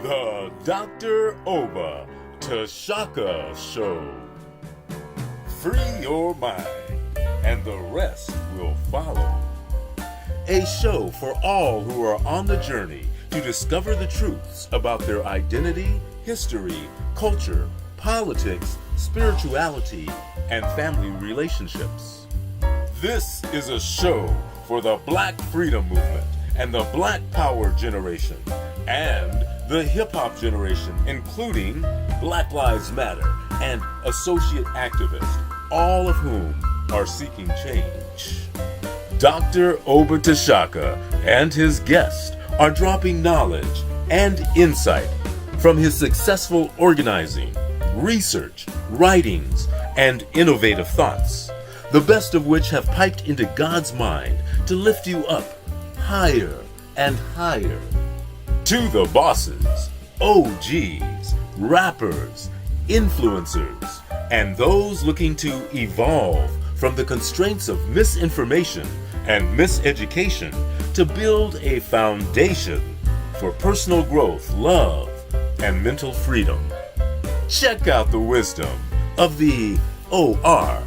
The Dr. Oba T'Shaka Show. Free your mind, and the rest will follow. A show for all who are on the journey to discover the truths about their identity, history, culture, politics, spirituality, and family relationships. This is a show for the Black Freedom Movement and the Black Power generation and the hip-hop generation, including Black Lives Matter and associate activists, all of whom are seeking change. Dr. Oba T'Shaka and his guest are dropping knowledge and insight from his successful organizing, research, writings, and innovative thoughts, the best of which have piped into God's mind to lift you up higher and higher. To the bosses, OGs, rappers, influencers, and those looking to evolve from the constraints of misinformation and miseducation to build a foundation for personal growth, love, and mental freedom. Check out the wisdom of the OR.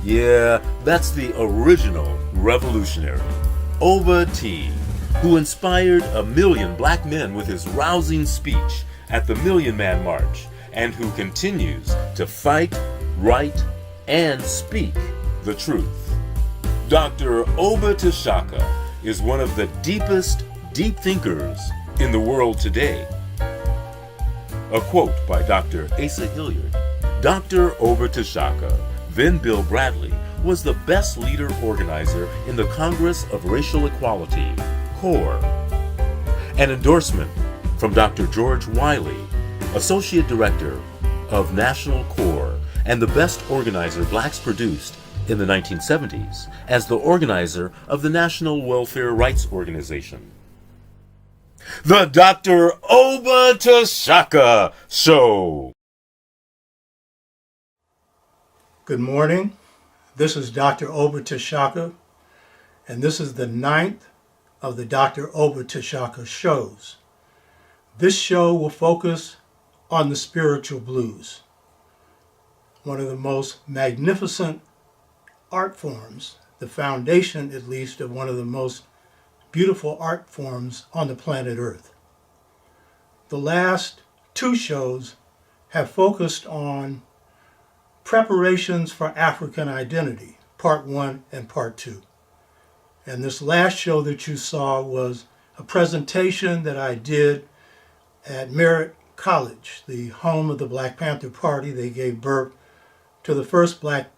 Yeah, that's the original revolutionary, Oba T, who inspired 1 million black men with his rousing speech at the Million Man March, and who continues to fight, write, and speak the truth. Dr. Oba T'Shaka is one of the deepest deep thinkers in the world today. A quote by Dr. Asa Hillard. Dr. Oba T'Shaka, then Bill Bradley, was the best leader organizer in the Congress of Racial Equality, CORE. An endorsement from Dr. George Wiley, Associate Director of National CORE and the best organizer blacks produced in the 1970s as the organizer of the National Welfare Rights Organization. The Dr. Oba T'Shaka Show. Good morning. This is Dr. Oba T'Shaka, and this is the 9th of the Dr. Oba T'Shaka shows. This show will focus on the spiritual blues, one of the most magnificent art forms, the foundation at least of one of the most beautiful art forms on the planet Earth. The last 2 shows have focused on preparations for African identity, part 1 and part 2. And this last show that you saw was a presentation that I did at Merritt College, the home of the Black Panther Party. They gave birth to the first Black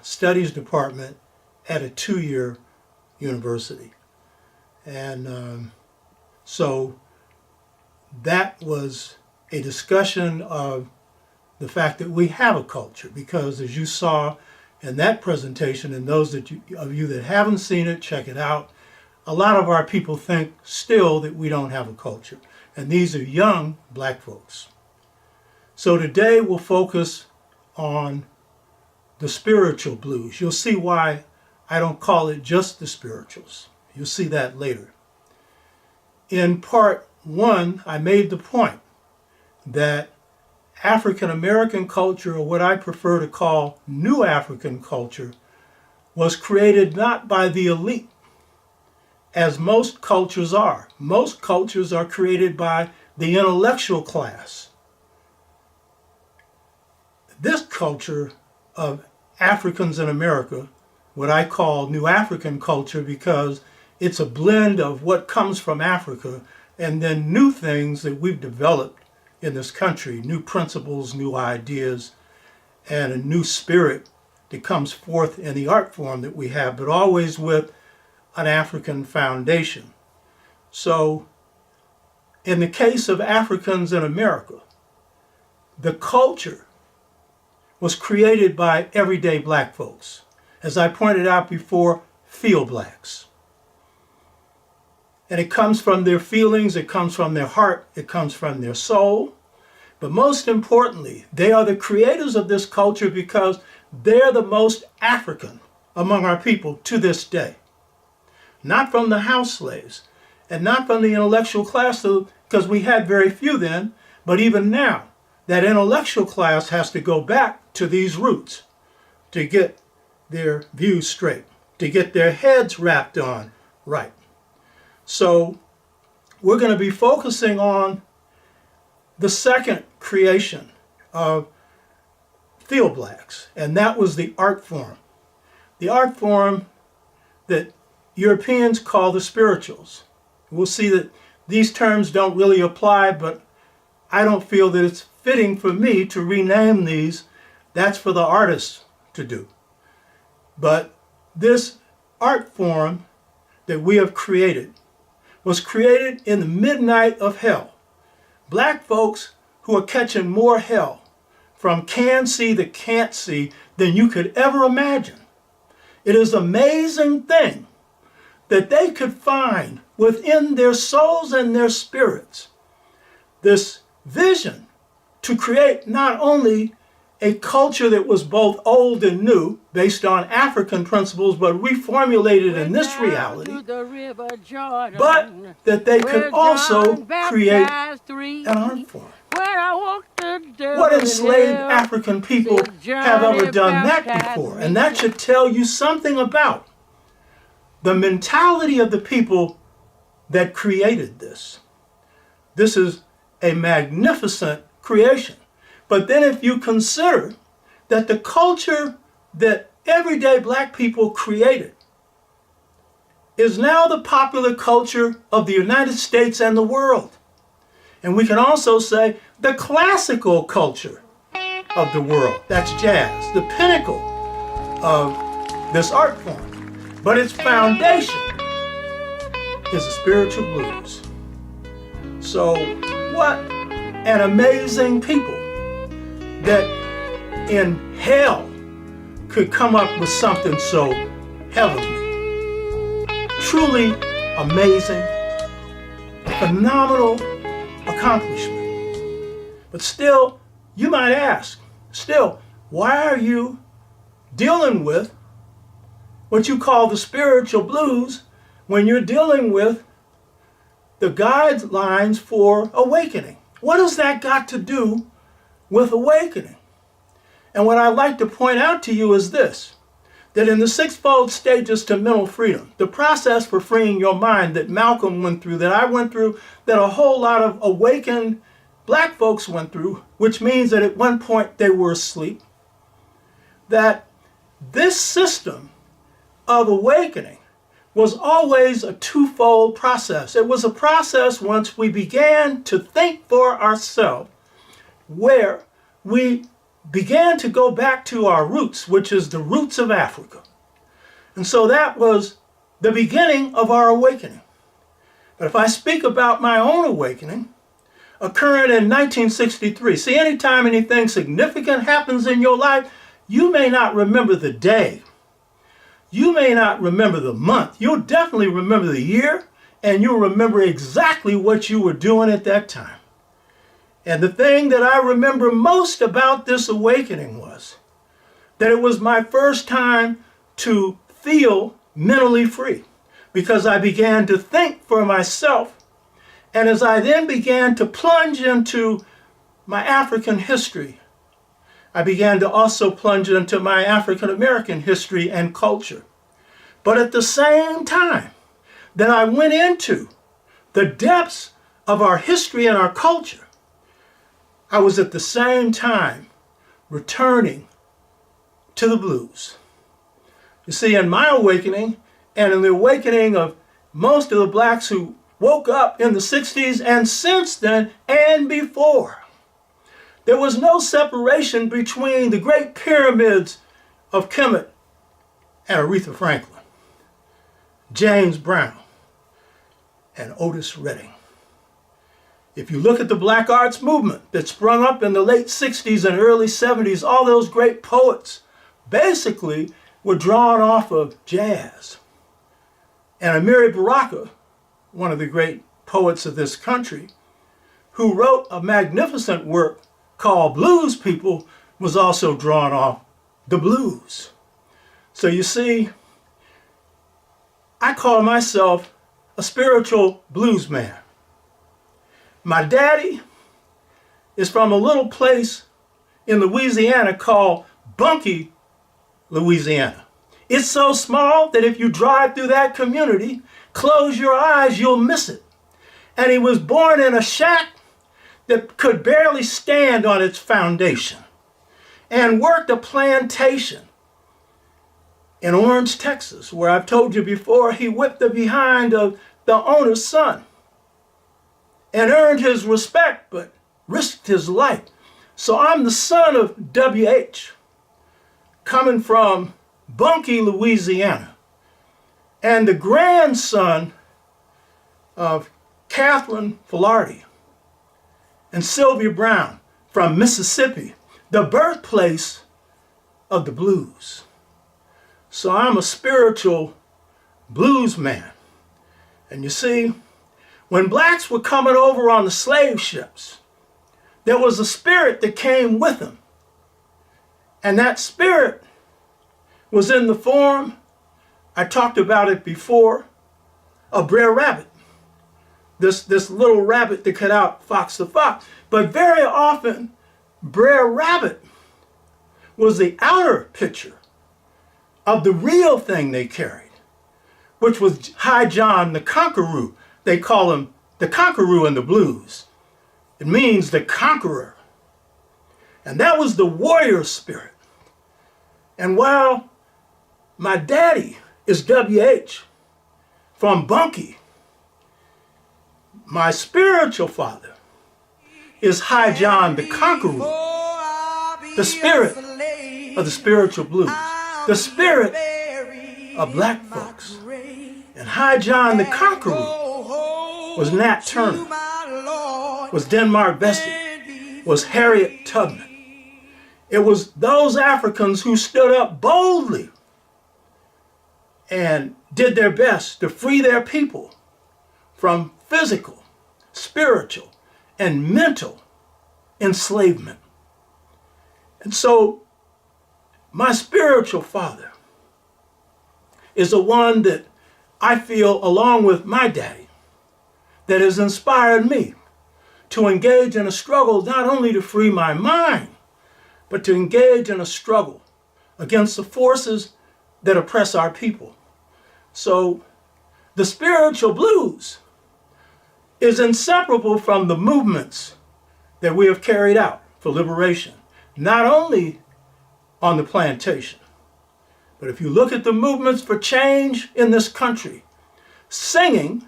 Studies department at a 2-year university. And so that was a discussion of the fact that we have a culture, because as you saw in that presentation, and those of you that haven't seen it, check it out. A lot of our people think still that we don't have a culture, and these are young black folks. So today we'll focus on the spiritual blues. You'll see why I don't call it just the spirituals. You'll see that later. In part 1, I made the point that African American culture, or what I prefer to call New African culture, was created not by the elite, as most cultures are. Most cultures are created by the intellectual class. This culture of Africans in America, what I call New African culture, because it's a blend of what comes from Africa and then new things that we've developed in this country, new principles, new ideas, and a new spirit that comes forth in the art form that we have, but always with an African foundation. So in the case of Africans in America, the culture was created by everyday black folks. As I pointed out before, field blacks. And it comes from their feelings, it comes from their heart, it comes from their soul. But most importantly, they are the creators of this culture because they're the most African among our people to this day. Not from the house slaves. and not from the intellectual class, because we had very few then, but even now, that intellectual class has to go back to these roots to get their views straight, to get their heads wrapped on right. So we're going to be focusing on the second creation of field blacks, and that was the art form. The art form that Europeans call the spirituals. We'll see that these terms don't really apply, but I don't feel that it's fitting for me to rename these. That's for the artists to do. But this art form that we have created was created in the midnight of hell. Black folks who are catching more hell from can see to can't see than you could ever imagine. It is an amazing thing that they could find within their souls and their spirits this vision to create not only a culture that was both old and new, based on African principles, but reformulated in this reality, but that they could also create an art form. What enslaved African people have ever done that before? And that should tell you something about the mentality of the people that created this. This is a magnificent creation. But then if you consider that the culture that everyday black people created is now the popular culture of the United States and the world. And we can also say the classical culture of the world. That's jazz, the pinnacle of this art form. But its foundation is the spiritual blues. So what an amazing people that in hell could come up with something so heavenly. Truly amazing, phenomenal accomplishment. But still, you might ask, why are you dealing with what you call the spiritual blues when you're dealing with the guidelines for awakening? What has that got to do with awakening? And what I'd like to point out to you is this, that in the sixfold stages to mental freedom, the process for freeing your mind that Malcolm went through, that I went through, that a whole lot of awakened black folks went through, which means that at one point they were asleep, that this system of awakening was always a twofold process. It was a process once we began to think for ourselves, where we began to go back to our roots, which is the roots of Africa. And so that was the beginning of our awakening. But if I speak about my own awakening, occurring in 1963, see, anytime anything significant happens in your life, you may not remember the day. You may not remember the month. You'll definitely remember the year, and you'll remember exactly what you were doing at that time. And the thing that I remember most about this awakening was that it was my first time to feel mentally free, because I began to think for myself. And as I then began to plunge into my African history, I began to also plunge into my African American history and culture. But at the same time that I went into the depths of our history and our culture, I was at the same time returning to the blues. You see, in my awakening, and in the awakening of most of the blacks who woke up in the 60s and since then and before, there was no separation between the great pyramids of Kemet and Aretha Franklin, James Brown, and Otis Redding. If you look at the black arts movement that sprung up in the late 60s and early 70s, all those great poets basically were drawn off of jazz. And Emeritus, one of the great poets of this country, who wrote a magnificent work called Blues People, was also drawn off the blues. So you see, I call myself a spiritual blues man. My daddy is from a little place in Louisiana called Bunkie, Louisiana. It's so small that if you drive through that community, close your eyes, you'll miss it. And he was born in a shack that could barely stand on its foundation and worked a plantation in Orange, Texas, where I've told you before, he whipped the behind of the owner's son and earned his respect, but risked his life. So I'm the son of W.H., coming from Bunkie, Louisiana, and the grandson of Catherine Filardi and Sylvia Brown from Mississippi, the birthplace of the blues. So I'm a spiritual blues man. And you see, when blacks were coming over on the slave ships, there was a spirit that came with them. And that spirit was in the form, I talked about it before, of Brer Rabbit. This little rabbit that could outfox the fox. But very often, Brer Rabbit was the outer picture of the real thing they carried, which was High John the Conqueror. They call him the Conqueror in the blues. It means the conqueror. And that was the warrior spirit. And while my daddy is W.H. from Bunkie, my spiritual father is High John the Conqueror, the spirit of the spiritual blues, the spirit of black folks. And High John the Conqueror was Nat Turner, was Denmark Vesey, was Harriet Tubman. It was those Africans who stood up boldly and did their best to free their people from physical, spiritual, and mental enslavement. And so my spiritual father is the one that I feel, along with my daddy, that has inspired me to engage in a struggle not only to free my mind, but to engage in a struggle against the forces that oppress our people. So the spiritual blues is inseparable from the movements that we have carried out for liberation, not only on the plantation, but if you look at the movements for change in this country, singing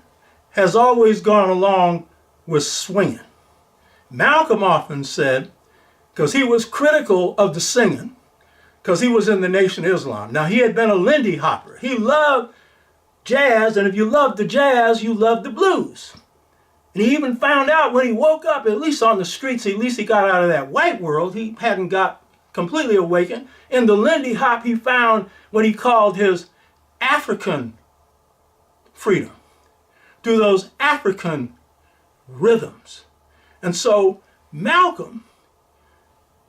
has always gone along with swinging. Malcolm often said, because he was critical of the singing, because he was in the Nation of Islam. Now, he had been a Lindy hopper. He loved jazz, and if you loved the jazz, you loved the blues. And he even found out when he woke up, at least on the streets, at least he got out of that white world. He hadn't got completely awakened. In the Lindy hop, he found what he called his African freedom through those African rhythms. And so Malcolm,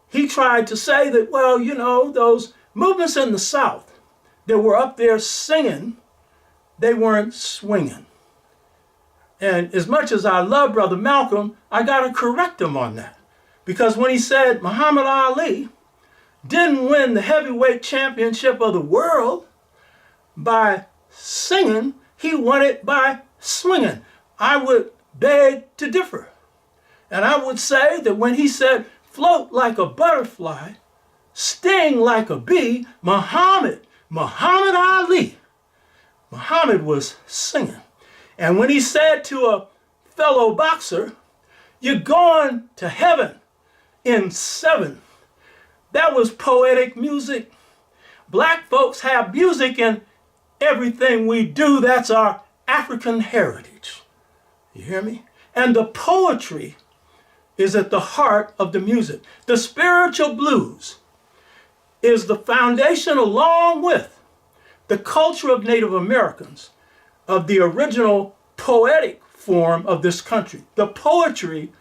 he tried to say that, well, you know, those movements in the South that were up there singing, they weren't swinging. And as much as I love Brother Malcolm, I got to correct him on that. Because when he said Muhammad Ali didn't win the heavyweight championship of the world by singing, he won it by swinging. I would beg to differ. And I would say that when he said, float like a butterfly, sting like a bee, Muhammad Ali, Muhammad was singing. And when he said to a fellow boxer, you're going to heaven in 7, that was poetic music. Black folks have music in everything we do. That's our African heritage. You hear me? And the poetry is at the heart of the music. The spiritual blues is the foundation, along with the culture of Native Americans, of the original poetic form of this country. The poetry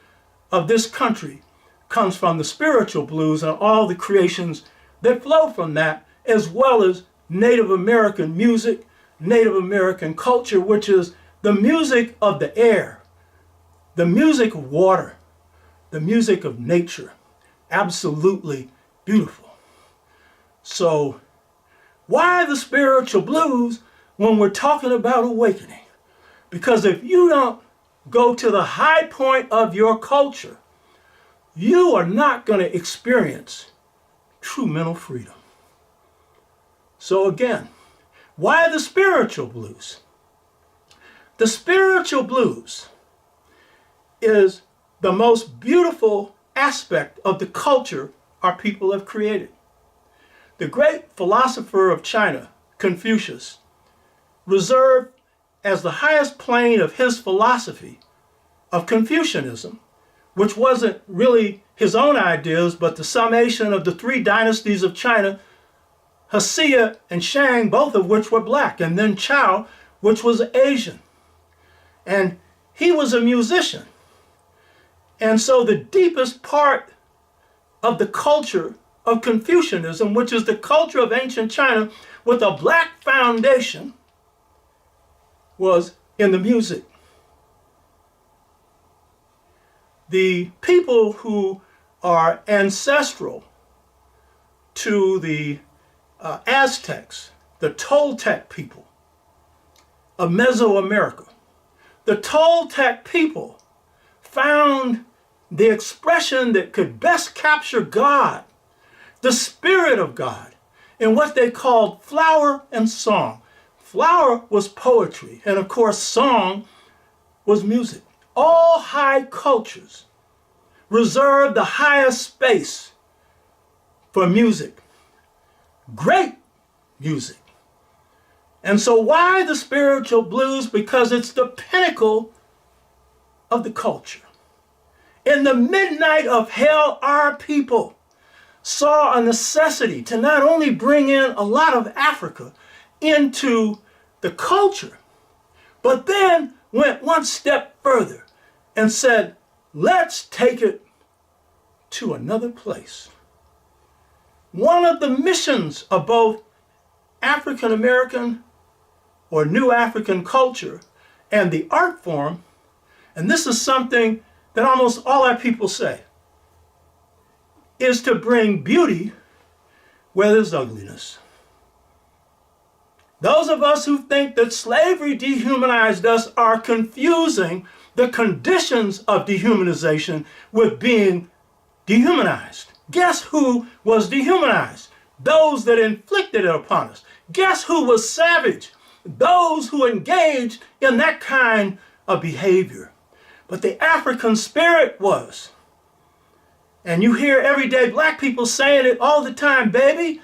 of this country comes from the spiritual blues and all the creations that flow from that, as well as Native American music, Native American culture, which is the music of the air, the music of water, the music of nature. Absolutely beautiful. So why the spiritual blues when we're talking about awakening? Because if you don't go to the high point of your culture, you are not going to experience true mental freedom. So again, why the spiritual blues? The spiritual blues is the most beautiful aspect of the culture our people have created. The great philosopher of China, Confucius, reserved as the highest plane of his philosophy of Confucianism, which wasn't really his own ideas, but the summation of the three dynasties of China, Hsia and Shang, both of which were black, and then Chao, which was Asian. And he was a musician. And so the deepest part of the culture of Confucianism, which is the culture of ancient China with a black foundation, was in the music. The people who are ancestral to the Aztecs, the Toltec people of Mesoamerica, the Toltec people found the expression that could best capture God, the Spirit of God, in what they called flower and song. Flower was poetry, and of course song was music. All high cultures reserve the highest space for music. Great music. And so why the spiritual blues? Because it's the pinnacle of the culture. In the midnight of hell, our people saw a necessity to not only bring in a lot of Africa into the culture, but then went one step further and said, let's take it to another place. One of the missions of both African American or New African culture and the art form, and this is something that almost all our people say, is to bring beauty where there's ugliness. Those of us who think that slavery dehumanized us are confusing the conditions of dehumanization with being dehumanized. Guess who was dehumanized? Those that inflicted it upon us. Guess who was savage? Those who engaged in that kind of behavior. But the African spirit was. And you hear everyday black people saying it all the time, baby,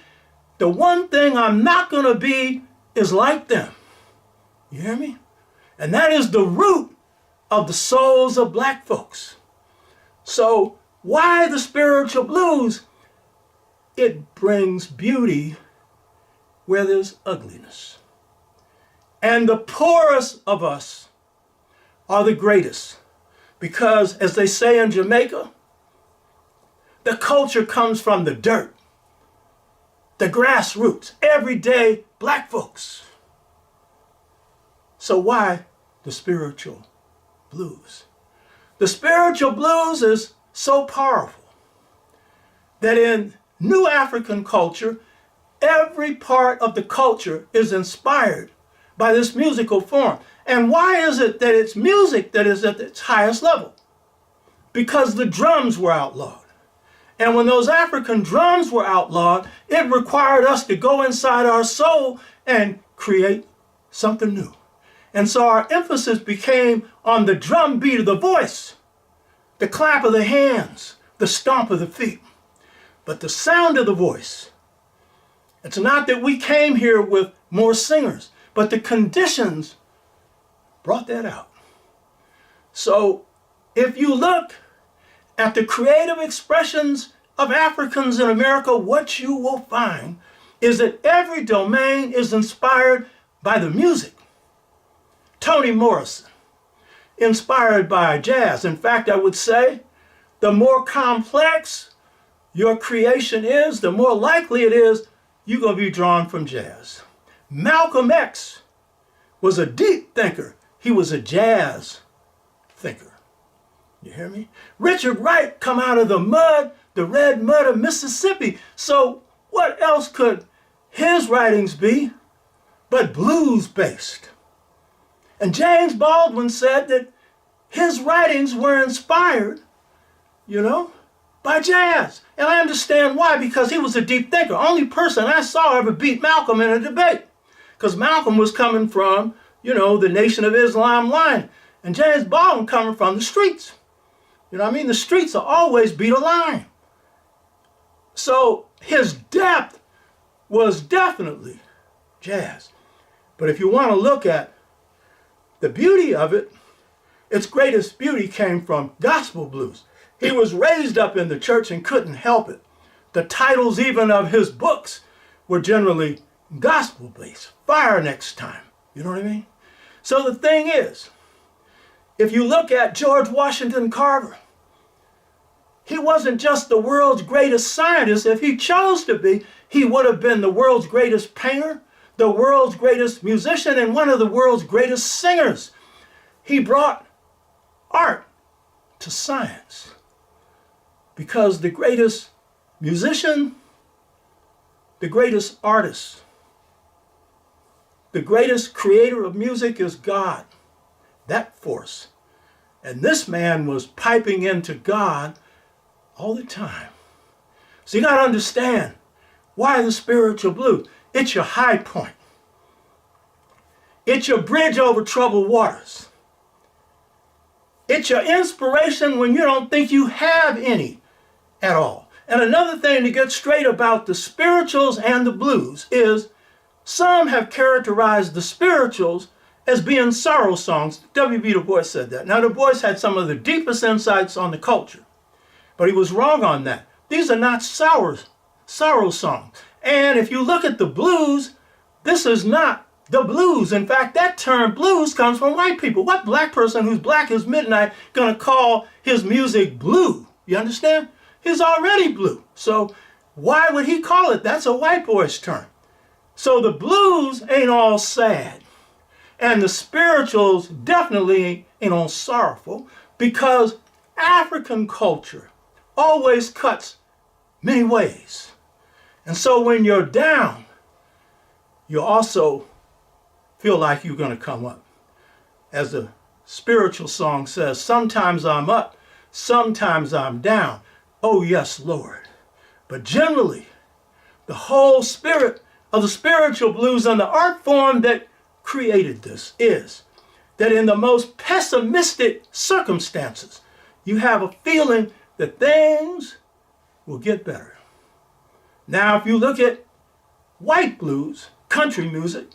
the one thing I'm not going to be is like them. You hear me? And that is the root of the souls of black folks. So why the spiritual blues? It brings beauty where there's ugliness. And the poorest of us are the greatest. Because as they say in Jamaica, the culture comes from the dirt, the grassroots, everyday black folks. So why the spiritual blues? The spiritual blues is so powerful that in New African culture, every part of the culture is inspired by this musical form. And why is it that it's music that is at its highest level? Because the drums were outlawed. And when those African drums were outlawed, it required us to go inside our soul and create something new. And so our emphasis became on the drum beat of the voice, the clap of the hands, the stomp of the feet. But the sound of the voice, it's not that we came here with more singers, but the conditions brought that out. So if you look at the creative expressions of Africans in America, what you will find is that every domain is inspired by the music. Toni Morrison, inspired by jazz. In fact, I would say the more complex your creation is, the more likely it is you're going to be drawn from jazz. Malcolm X was a deep thinker. he was a jazz thinker. You hear me? Richard Wright come out of the mud, the red mud of Mississippi. So what else could his writings be but blues-based? And James Baldwin said that his writings were inspired, by jazz. And I understand why, because he was a deep thinker. Only person I saw ever beat Malcolm in a debate. Because Malcolm was coming from, the Nation of Islam line. And James Baldwin coming from the streets. The streets will always beat a line. So his depth was definitely jazz. But if you want to look at the beauty of it, its greatest beauty came from gospel blues. He was raised up in the church and couldn't help it. The titles even of his books were generally gospel-based. Fire next time. You know what I mean? So the thing is, if you look at George Washington Carver, he wasn't just the world's greatest scientist. If he chose to be, he would have been the world's greatest painter, the world's greatest musician, and one of the world's greatest singers. He brought art to science. Because the greatest musician, the greatest artist, the greatest creator of music is God, that force. And this man was piping into God all the time. So you got to understand, why the spiritual blues? It's your high point. It's your bridge over troubled waters. It's your inspiration when you don't think you have any at all. And another thing to get straight about the spirituals and the blues is some have characterized the spirituals as being sorrow songs. W.B. Du Bois said that. Now, Du Bois had some of the deepest insights on the culture, but he was wrong on that. These are not sorrow songs. And if you look at the blues, this is not the blues. In fact, that term blues comes from white people. What black person who's black as midnight gonna call his music blue? You understand? He's already blue. So why would he call it? That's a white boy's term. So the blues ain't all sad. And the spirituals definitely ain't all sorrowful, because African culture always cuts many ways. And so when you're down, you also feel like you're going to come up. As the spiritual song says, sometimes I'm up, sometimes I'm down. Oh yes, Lord. But generally, the whole spirit of the spiritual blues and the art form that created this is that in the most pessimistic circumstances, you have a feeling that things will get better. Now, if you look at white blues, country music,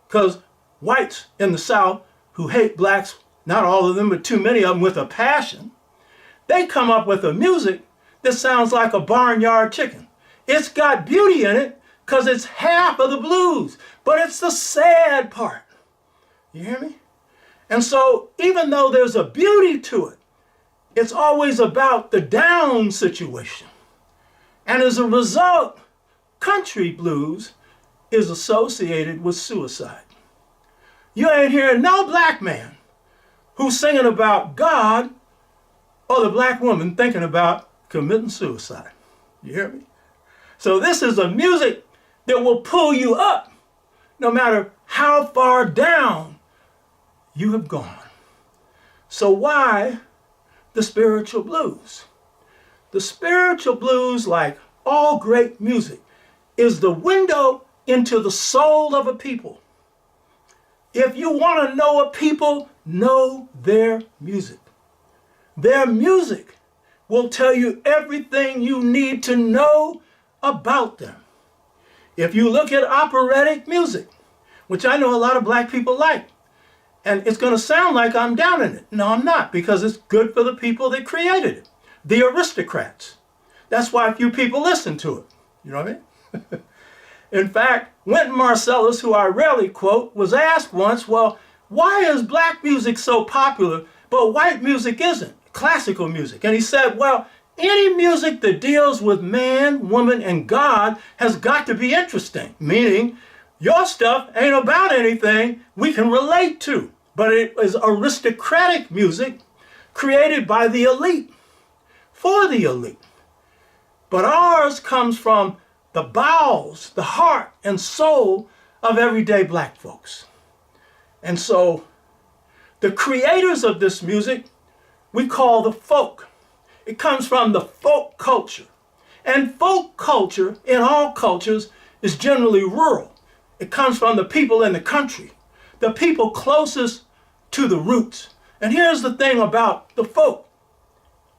because whites in the South who hate blacks, not all of them, but too many of them with a passion, they come up with a music that sounds like a barnyard chicken. It's got beauty in it because it's half of the blues, but it's the sad part. You hear me? And so even though there's a beauty to it, it's always about the down situation. And as a result, country blues is associated with suicide. You ain't hearing no black man who's singing about God or the black woman thinking about committing suicide. You hear me? So this is a music that will pull you up no matter how far down you have gone. So why the spiritual blues? The spiritual blues, like all great music, is the window into the soul of a people. If you want to know a people, know their music. Their music will tell you everything you need to know about them. If you look at operatic music, which I know a lot of black people like, and it's going to sound like I'm down in it. No, I'm not, because it's good for the people that created it, the aristocrats. That's why few people listen to it. You know what I mean? In fact, Wynton Marsalis, who I rarely quote, was asked once, well, why is black music so popular, but white music isn't, classical music? And he said, well, any music that deals with man, woman, and God has got to be interesting, meaning your stuff ain't about anything we can relate to. but it was aristocratic music created by the elite, for the elite. But ours comes from the bowels, the heart and soul of everyday black folks. And so the creators of this music we call the folk. It comes from the folk culture. And folk culture in all cultures is generally rural. It comes from the people in the country, the people closest to the roots. And here's the thing about the folk.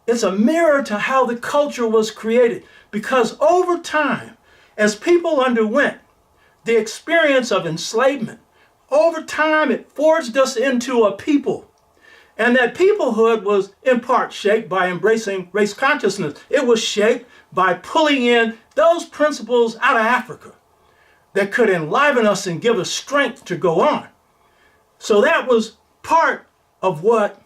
It's a mirror to how the culture was created, because over time, as people underwent the experience of enslavement, over time it forged us into a people. And that peoplehood was in part shaped by embracing race consciousness. It was shaped by pulling in those principles out of Africa that could enliven us and give us strength to go on. So that was part of what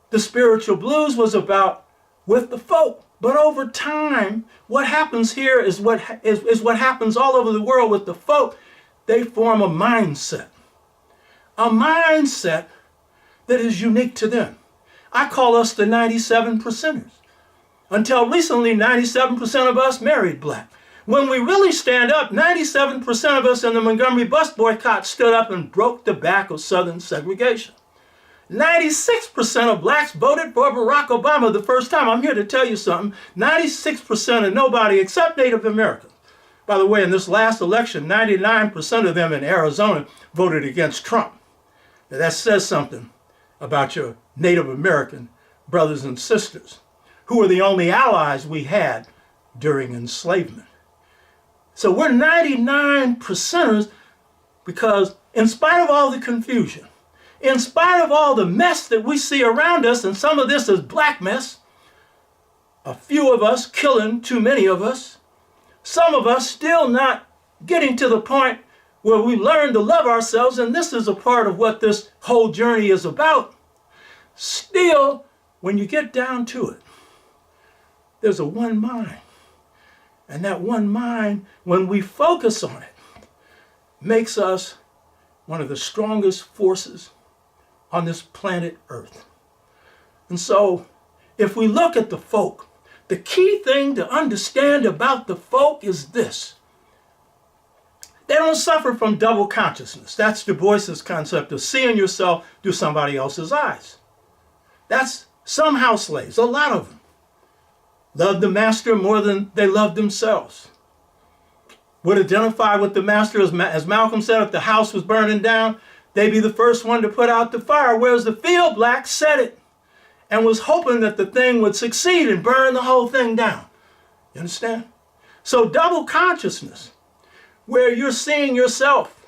the spiritual blues was about with the folk. But over time, what happens here is what happens all over the world with the folk. They form a mindset that is unique to them. I call us the 97 percenters. Until recently, 97% of us married black. When we really stand up, 97% of us in the Montgomery bus boycott stood up and broke the back of Southern segregation. 96% of blacks voted for Barack Obama the first time. I'm here to tell you something. 96% of nobody except Native Americans. By the way, in this last election, 99% of them in Arizona voted against Trump. Now, that says something about your Native American brothers and sisters, who were the only allies we had during enslavement. So we're 99 percenters because in spite of all the confusion, in spite of all the mess that we see around us, and some of this is black mess, a few of us killing too many of us, some of us still not getting to the point where we learn to love ourselves, and this is a part of what this whole journey is about. Still, when you get down to it, there's a one mind. And that one mind, when we focus on it, makes us one of the strongest forces on this planet Earth. And so, if we look at the folk, the key thing to understand about the folk is this. They don't suffer from double consciousness. That's Du Bois's concept of seeing yourself through somebody else's eyes. That's some house slaves, a lot of them, loved the master more than they loved themselves. Would identify with the master, as Malcolm said, if the house was burning down, they'd be the first one to put out the fire, whereas the field black said it and was hoping that the thing would succeed and burn the whole thing down. You understand? So double consciousness, where you're seeing yourself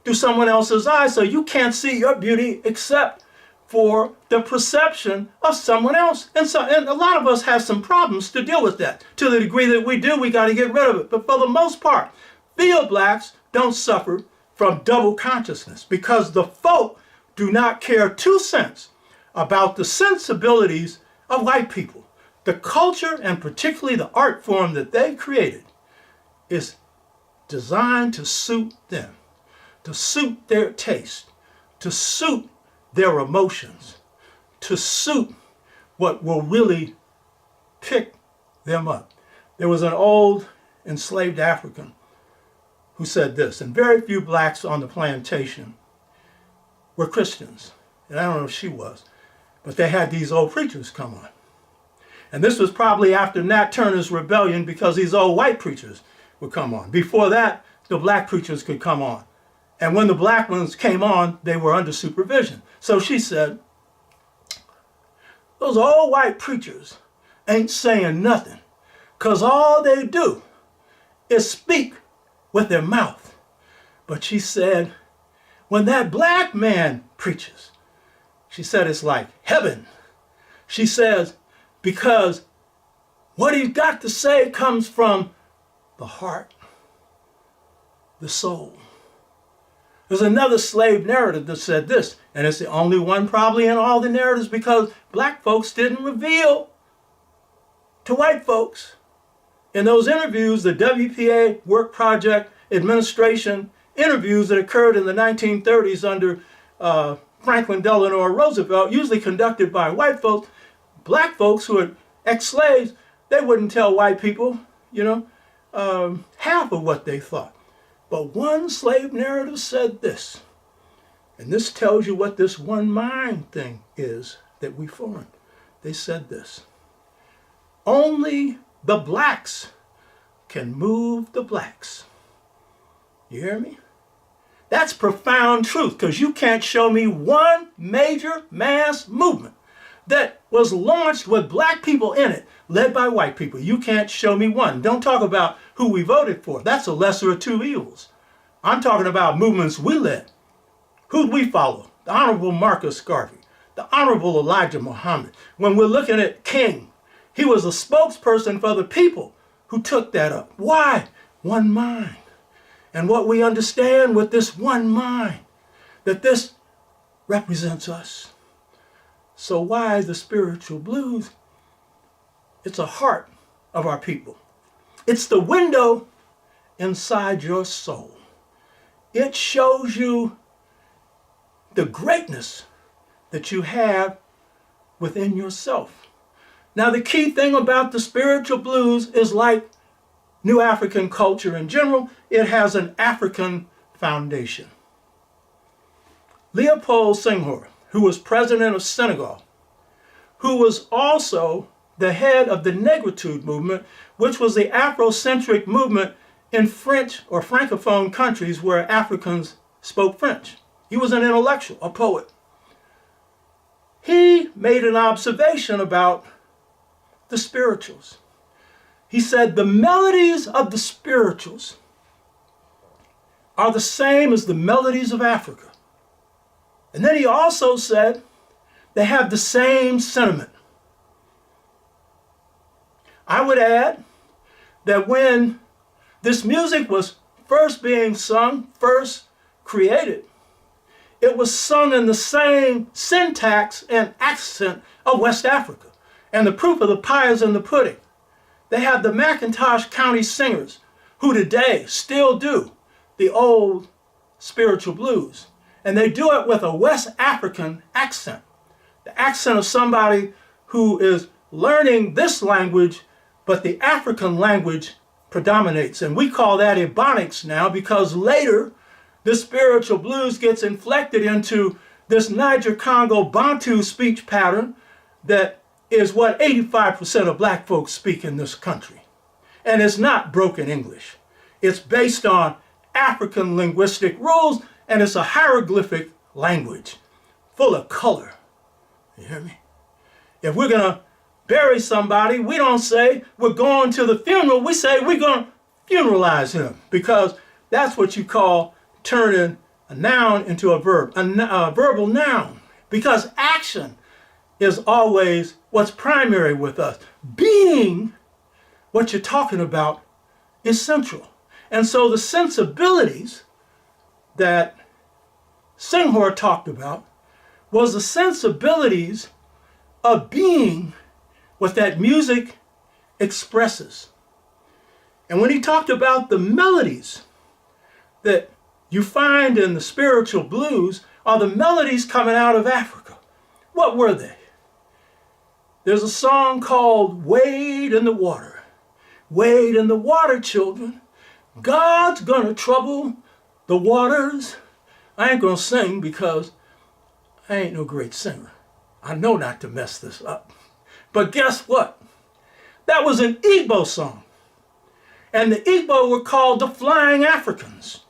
through someone else's eyes, so you can't see your beauty except for the perception of someone else. And a lot of us have some problems to deal with that. To the degree that we do, we got to get rid of it. But for the most part, field blacks don't suffer from double consciousness because the folk do not care 2 cents about the sensibilities of white people. The culture, and particularly the art form that they created, is designed to suit them, to suit their taste, to suit their emotions, to suit what will really pick them up. There was an old enslaved African who said this, and very few blacks on the plantation were Christians. And I don't know if she was, but they had these old preachers come on. And this was probably after Nat Turner's rebellion, because these old white preachers would come on. Before that, the black preachers could come on. And when the black ones came on, they were under supervision. So she said, those old white preachers ain't saying nothing, because all they do is speak with their mouth. But she said, when that black man preaches, she said, it's like heaven. She says, because what he's got to say comes from the heart, the soul. There's another slave narrative that said this, and it's the only one probably in all the narratives, because black folks didn't reveal to white folks. In those interviews, the WPA Work Project Administration interviews that occurred in the 1930s under Franklin Delano Roosevelt, usually conducted by white folks. Black folks who are ex-slaves, they wouldn't tell white people, half of what they thought. But one slave narrative said this, and this tells you what this one mind thing is that we formed. They said this: only the blacks can move the blacks. You hear me? That's profound truth, because you can't show me one major mass movement that was launched with black people in it, led by white people. You can't show me one. Don't talk about who we voted for. That's a lesser of two evils. I'm talking about movements we led. Who'd we follow? The Honorable Marcus Garvey, the Honorable Elijah Muhammad. When we're looking at King, he was a spokesperson for the people who took that up. Why? One mind. And what we understand with this one mind, that this represents us. So why the spiritual blues? It's a heart of our people. It's the window inside your soul. It shows you the greatness that you have within yourself. Now, the key thing about the spiritual blues is, like New African culture in general, it has an African foundation. Leopold Senghor, who was president of Senegal, who was also the head of the Negritude movement, which was the Afrocentric movement in French or Francophone countries where Africans spoke French. He was an intellectual, a poet. He made an observation about the spirituals. He said the melodies of the spirituals are the same as the melodies of Africa. And then he also said they have the same sentiment. I would add that when this music was first being sung, first created, it was sung in the same syntax and accent of West Africa. And the proof of the pie is in the pudding. They have the McIntosh County singers who today still do the old spiritual blues. And they do it with a West African accent. The accent of somebody who is learning this language, but the African language predominates. And we call that Ebonics now, because later the spiritual blues gets inflected into this Niger-Congo Bantu speech pattern that is what 85% of black folks speak in this country. And it's not broken English. It's based on African linguistic rules, and it's a hieroglyphic language full of color. You hear me? If we're going to bury somebody, we don't say we're going to the funeral. We say we're going to funeralize him, because that's what you call turning a noun into a verb, a verbal noun, because action is always what's primary with us. Being what you're talking about is central. And so the sensibilities that Senghor talked about was the sensibilities of being what that music expresses. And when he talked about the melodies that you find in the spiritual blues are the melodies coming out of Africa. What were they? There's a song called Wade in the Water. Wade in the water, children. God's gonna trouble the waters. I ain't gonna sing because I ain't no great singer. I know not to mess this up. But guess what? That was an Igbo song. And the Igbo were called the Flying Africans.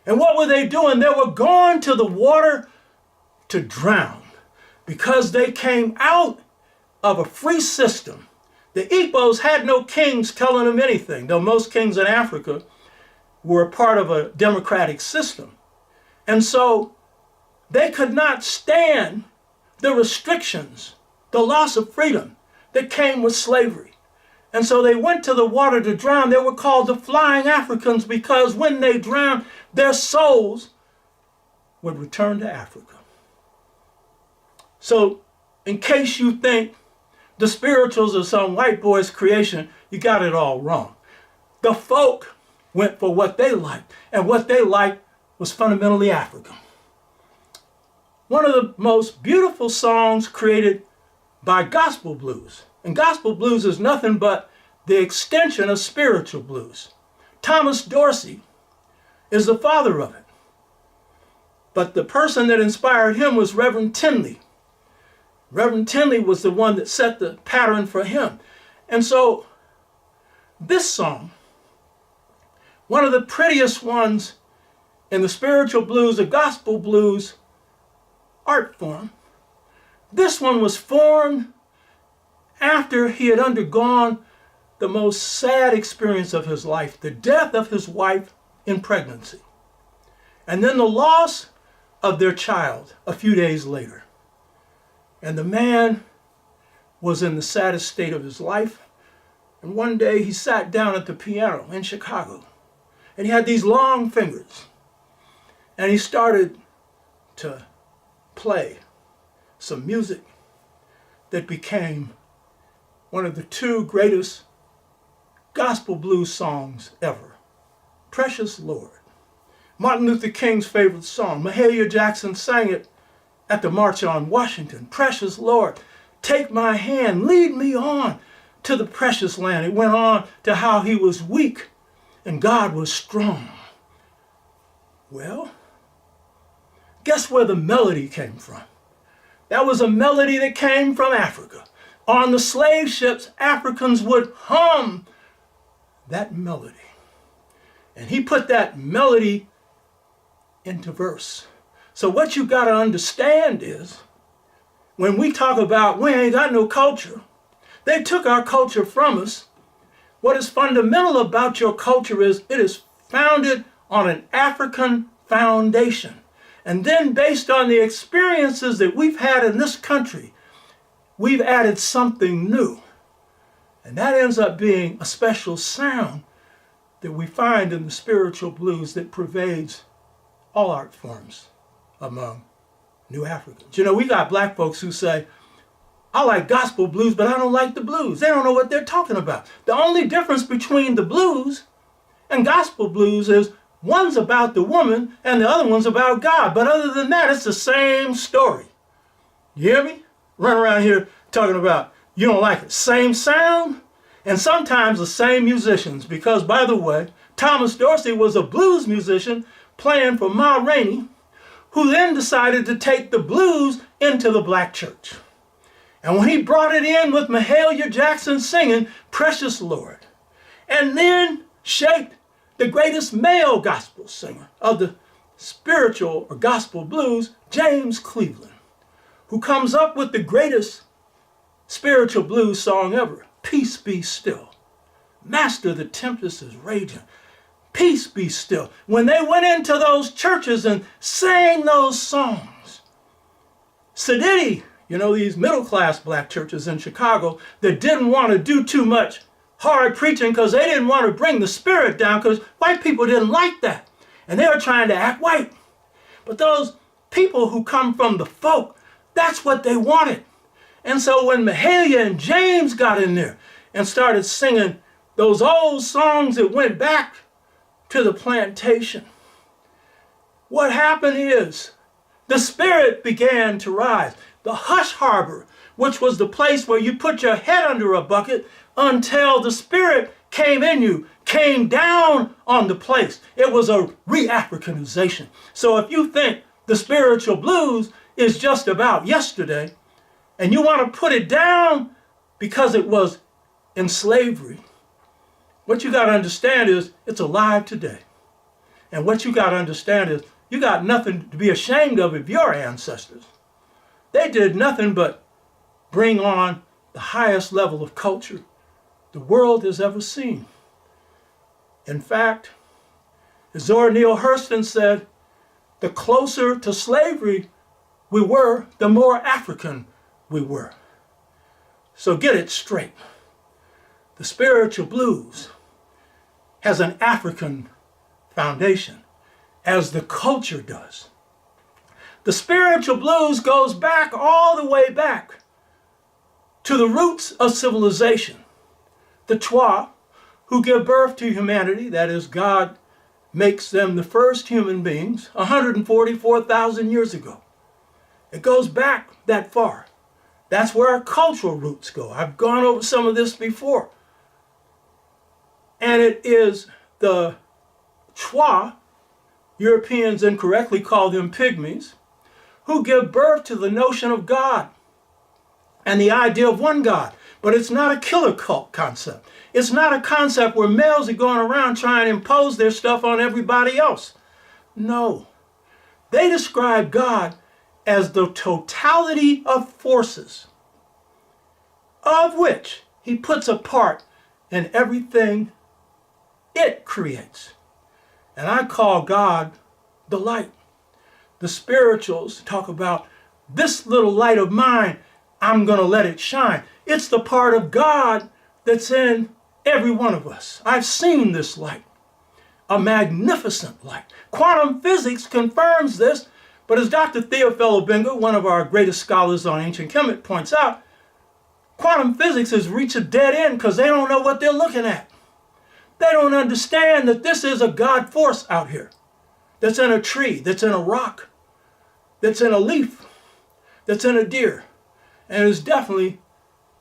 And what were they doing? They were going to the water to drown, because they came out of a free system. The Igbos had no kings telling them anything, though most kings in Africa were part of a democratic system. And so they could not stand the restrictions, the loss of freedom that came with slavery. And so they went to the water to drown. They were called the Flying Africans, because when they drowned, their souls would return to Africa. So in case you think the spirituals are some white boy's creation, you got it all wrong. The folk went for what they liked, and what they liked was fundamentally African. one of the most beautiful songs created by gospel blues. And gospel blues is nothing but the extension of spiritual blues. Thomas Dorsey is the father of it. But the person that inspired him was Reverend Tinley. Reverend Tinley was the one that set the pattern for him. And so this song, one of the prettiest ones in the spiritual blues, the gospel blues art form, this one was formed after he had undergone the most sad experience of his life, the death of his wife in pregnancy, and then the loss of their child a few days later. And the man was in the saddest state of his life. And one day he sat down at the piano in Chicago, and he had these long fingers, and he started to play some music that became one of the two greatest gospel blues songs ever, Precious Lord. Martin Luther King's favorite song. Mahalia Jackson sang it at the March on Washington. Precious Lord, take my hand, lead me on to the precious land. It went on to how he was weak and God was strong. Well, guess where the melody came from? That was a melody that came from Africa. On the slave ships, Africans would hum that melody. And he put that melody into verse. So what you got to understand is, when we talk about we ain't got no culture, they took our culture from us. What is fundamental about your culture is it is founded on an African foundation. And then based on the experiences that we've had in this country, we've added something new. And that ends up being a special sound that we find in the spiritual blues that pervades all art forms among New Africans. You know, we got black folks who say, I like gospel blues, but I don't like the blues. They don't know what they're talking about. The only difference between the blues and gospel blues is one's about the woman and the other one's about God. But other than that, it's the same story. You hear me? Run around here talking about you don't like it. Same sound and sometimes the same musicians. Because, by the way, Thomas Dorsey was a blues musician playing for Ma Rainey, who then decided to take the blues into the black church. And when he brought it in with Mahalia Jackson singing Precious Lord, and then shaped the greatest male gospel singer of the spiritual or gospel blues, James Cleveland, who comes up with the greatest spiritual blues song ever, Peace Be Still. Master, the tempest is raging. Peace be still. When they went into those churches and sang those songs, Siditi, you know, these middle-class black churches in Chicago that didn't want to do too much hard preaching because they didn't want to bring the spirit down because white people didn't like that. And they were trying to act white. But those people who come from the folk, that's what they wanted. And so when Mahalia and James got in there and started singing those old songs that went back to the plantation, what happened is the spirit began to rise. The hush harbor, which was the place where you put your head under a bucket until the spirit came in you, came down on the place. It was a re-Africanization. So if you think the spiritual blues is just about yesterday, and you want to put it down because it was in slavery, what you got to understand is it's alive today. And what you got to understand is you got nothing to be ashamed of your ancestors. They did nothing but bring on the highest level of culture the world has ever seen. In fact, as Zora Neale Hurston said, the closer to slavery we were, the more African we were. So get it straight. The spiritual blues has an African foundation, as the culture does. The spiritual blues goes back all the way back to the roots of civilization. The Twa, who give birth to humanity, that is, God makes them the first human beings 144,000 years ago. It goes back that far. That's where our cultural roots go. I've gone over some of this before. And it is the Chwa, Europeans incorrectly call them pygmies, who give birth to the notion of God and the idea of one God. But it's not a killer cult concept. It's not a concept where males are going around trying to impose their stuff on everybody else. No. They describe God as the totality of forces, of which he puts a part in everything it creates. And I call God the light. The spirituals talk about this little light of mine, I'm going to let it shine. It's the part of God that's in every one of us. I've seen this light, a magnificent light. Quantum physics confirms this, but as Dr. Theophilo Benga, one of our greatest scholars on ancient Kemet, points out, quantum physics has reached a dead end because they don't know what they're looking at. They don't understand that this is a God force out here that's in a tree, that's in a rock, that's in a leaf, that's in a deer, and is definitely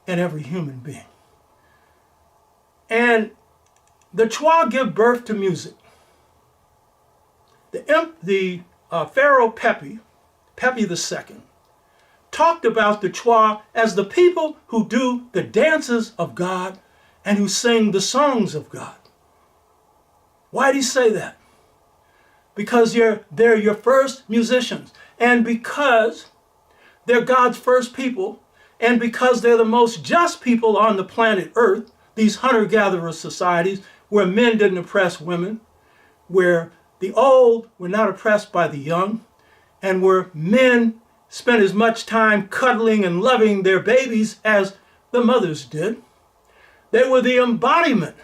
in every human being. And the Chwa give birth to music. The Pharaoh Pepi II, talked about the Chwa as the people who do the dances of God and who sing the songs of God. Why did he say that? Because they're your first musicians, and because they're God's first people, and because they're the most just people on the planet Earth, these hunter-gatherer societies where men didn't oppress women, where the old were not oppressed by the young, and where men spent as much time cuddling and loving their babies as the mothers did. They were the embodiment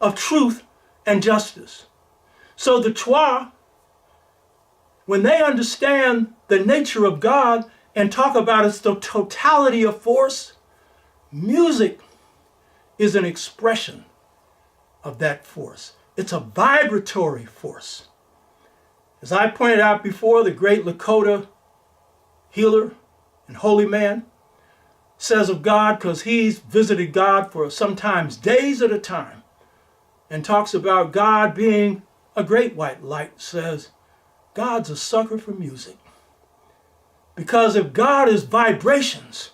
of truth and justice. So the Chwa, when they understand the nature of God and talk about it's the totality of force, music is an expression of that force. It's a vibratory force. As I pointed out before, the great Lakota healer and holy man says of God, because he's visited God for sometimes days at a time, and talks about God being a great white light, says God's a sucker for music. Because if God is vibrations,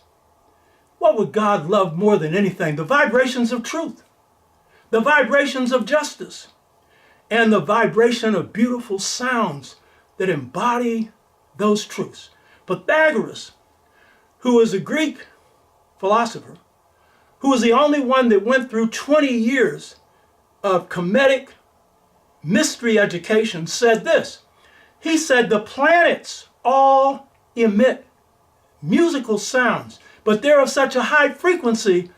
what would God love more than anything? The vibrations of truth, the vibrations of justice, and the vibration of beautiful sounds that embody those truths. Pythagoras, who is a Greek philosopher, who was the only one that went through 20 years of Kemetic mystery education, said this. He said the planets all emit musical sounds, but they're of such a high frequency,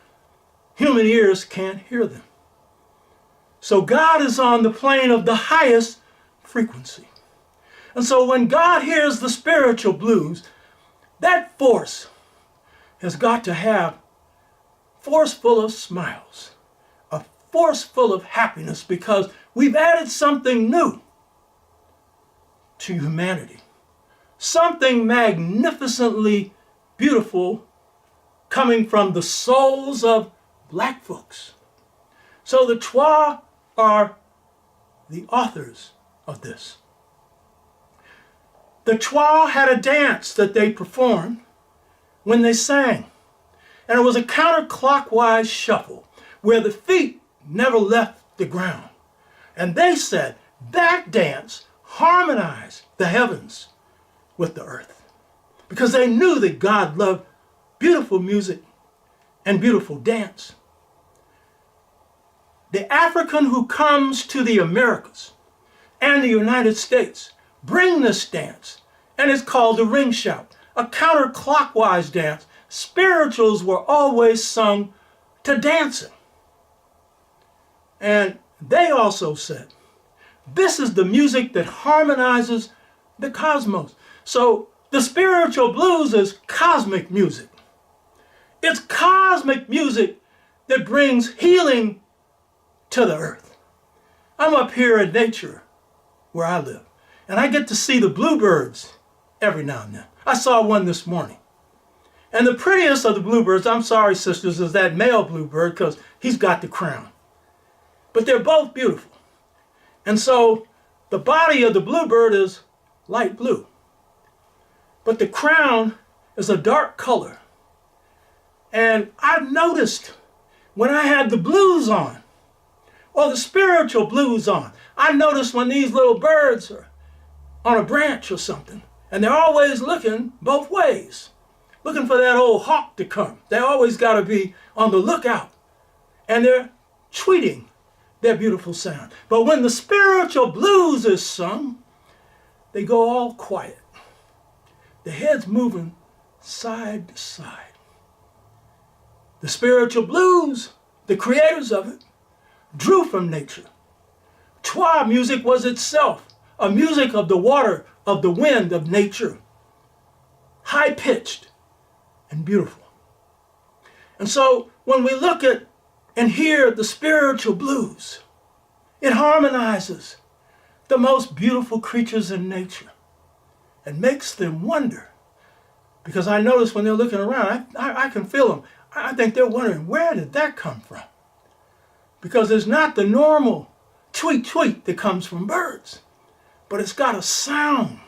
human ears can't hear them. So God is on the plane of the highest frequency. And so when God hears the spiritual blues, that force has got to have force full of smiles, a force full of happiness, because we've added something new to humanity. Something magnificently beautiful coming from the souls of black folks. So the Chwa are the authors of this. The Chwa had a dance that they performed when they sang. And it was a counterclockwise shuffle where the feet never left the ground. And they said that dance harmonized the heavens with the earth, because they knew that God loved beautiful music and beautiful dance. The African who comes to the Americas and the United States bring this dance, and it's called the ring shout, a counterclockwise dance. Spirituals were always sung to dancing. And they also said, this is the music that harmonizes the cosmos. So the spiritual blues is cosmic music. It's cosmic music that brings healing to the earth. I'm up here in nature where I live, and I get to see the bluebirds every now and then. I saw one this morning. And the prettiest of the bluebirds, I'm sorry, sisters, is that male bluebird because he's got the crown. But they're both beautiful. And so the body of the bluebird is light blue. But the crown is a dark color. And I've noticed when I had the blues on, or the spiritual blues on, I noticed when these little birds are on a branch or something, and they're always looking both ways, looking for that old hawk to come. They always got to be on the lookout, and they're tweeting their beautiful sound. But when the spiritual blues is sung, they go all quiet. The head's moving side to side. The spiritual blues, the creators of it, drew from nature. Twa music was itself a music of the water, of the wind, of nature, high-pitched and beautiful. And so when we look at and hear the spiritual blues, it harmonizes the most beautiful creatures in nature and makes them wonder. Because I notice when they're looking around, I can feel them. I think they're wondering, where did that come from? Because it's not the normal tweet tweet that comes from birds, but it's got a sound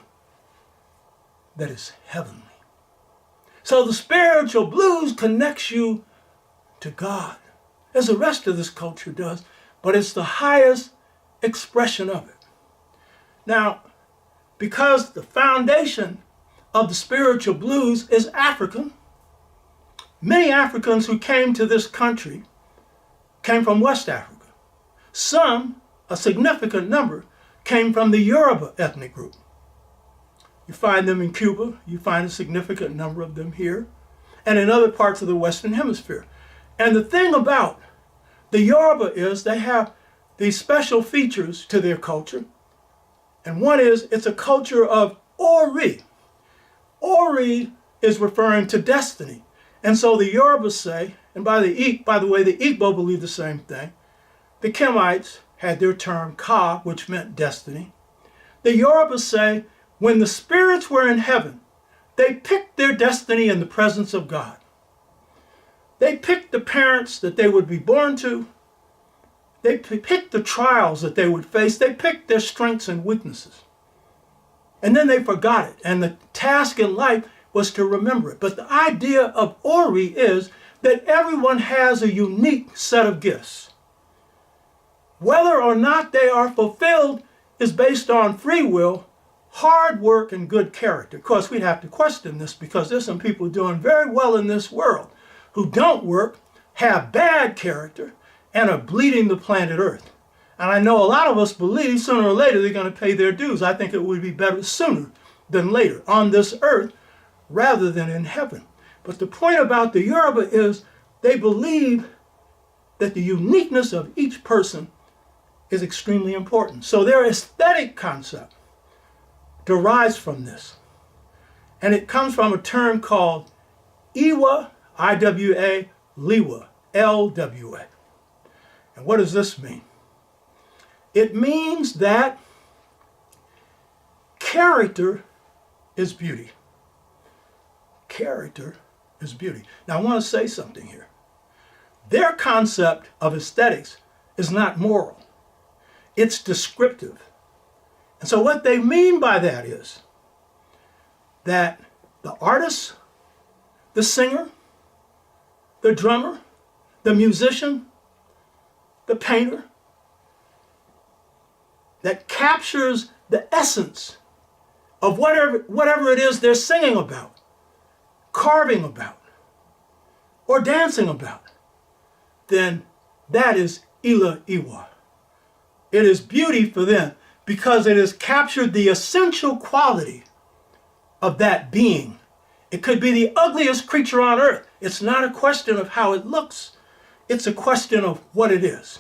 that is heavenly. So the spiritual blues connects you to God, as the rest of this culture does, but it's the highest expression of it. Now, because the foundation of the spiritual blues is African, many Africans who came to this country came from West Africa. Some, a significant number, came from the Yoruba ethnic group. You find them in Cuba, you find a significant number of them here, and in other parts of the Western Hemisphere. And the thing about the Yoruba is they have these special features to their culture. And one is, it's a culture of Ori. Ori is referring to destiny. And so the Yorubas say, and by the way, the Igbo believe the same thing. The Kemites had their term Ka, which meant destiny. The Yorubas say, when the spirits were in heaven, they picked their destiny in the presence of God. They picked the parents that they would be born to. They picked the trials that they would face. They picked their strengths and weaknesses. And then they forgot it. And the task in life was to remember it. But the idea of Ori is that everyone has a unique set of gifts. Whether or not they are fulfilled is based on free will, hard work, and good character. Of course, we'd have to question this because there's some people doing very well in this world who don't work, have bad character, and are bleeding the planet Earth. And I know a lot of us believe sooner or later they're going to pay their dues. I think it would be better sooner than later on this earth rather than in heaven. But the point about the Yoruba is they believe that the uniqueness of each person is extremely important. So their aesthetic concept derives from this. And it comes from a term called Iwa, I-W-A, Liwa, L-W-A. And what does this mean? It means that character is beauty. Character is beauty. Now I want to say something here. Their concept of aesthetics is not moral. It's descriptive. And so what they mean by that is that the artist, the singer, the drummer, the musician, the painter, that captures the essence of whatever it is they're singing about, carving about, or dancing about, then that is Ila Iwa. It is beauty for them because it has captured the essential quality of that being. It could be the ugliest creature on earth. It's not a question of how it looks. It's a question of what it is.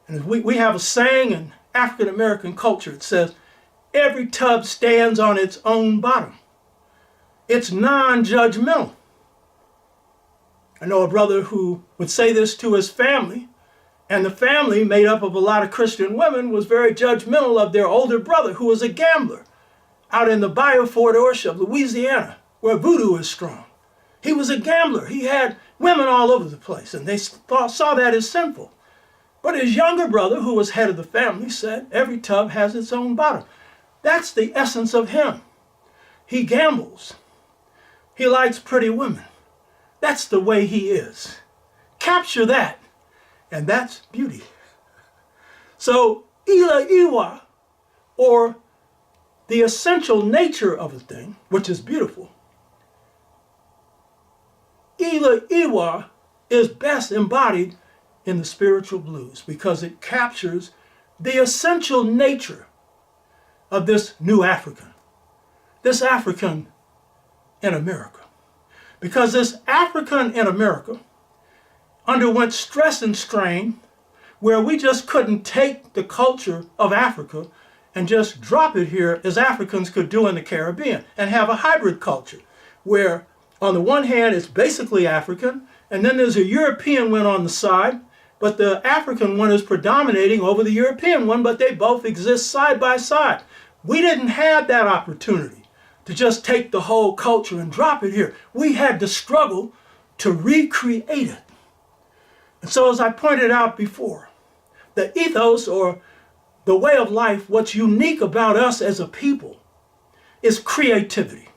And we have a saying in African American culture. It says, every tub stands on its own bottom. It's non-judgmental. I know a brother who would say this to his family, and the family, made up of a lot of Christian women, was very judgmental of their older brother, who was a gambler. out in the Bayou Fort Orche of Louisiana, where voodoo is strong. He was a gambler. He had women all over the place, and they saw that as sinful. But his younger brother, who was head of the family, said, every tub has its own bottom. That's the essence of him. He gambles. He likes pretty women. That's the way he is. Capture that, and that's beauty. So, ila iwa, or the essential nature of a thing, which is beautiful, ila iwa is best embodied in the spiritual blues because it captures the essential nature of this new African, this African in America. Because this African in America underwent stress and strain where we just couldn't take the culture of Africa and just drop it here as Africans could do in the Caribbean and have a hybrid culture where on the one hand it's basically African and then there's a European one on the side, but the African one is predominating over the European one, but they both exist side by side. We didn't have that opportunity to just take the whole culture and drop it here. We had to struggle to recreate it. And so as I pointed out before, the ethos or the way of life, what's unique about us as a people is creativity.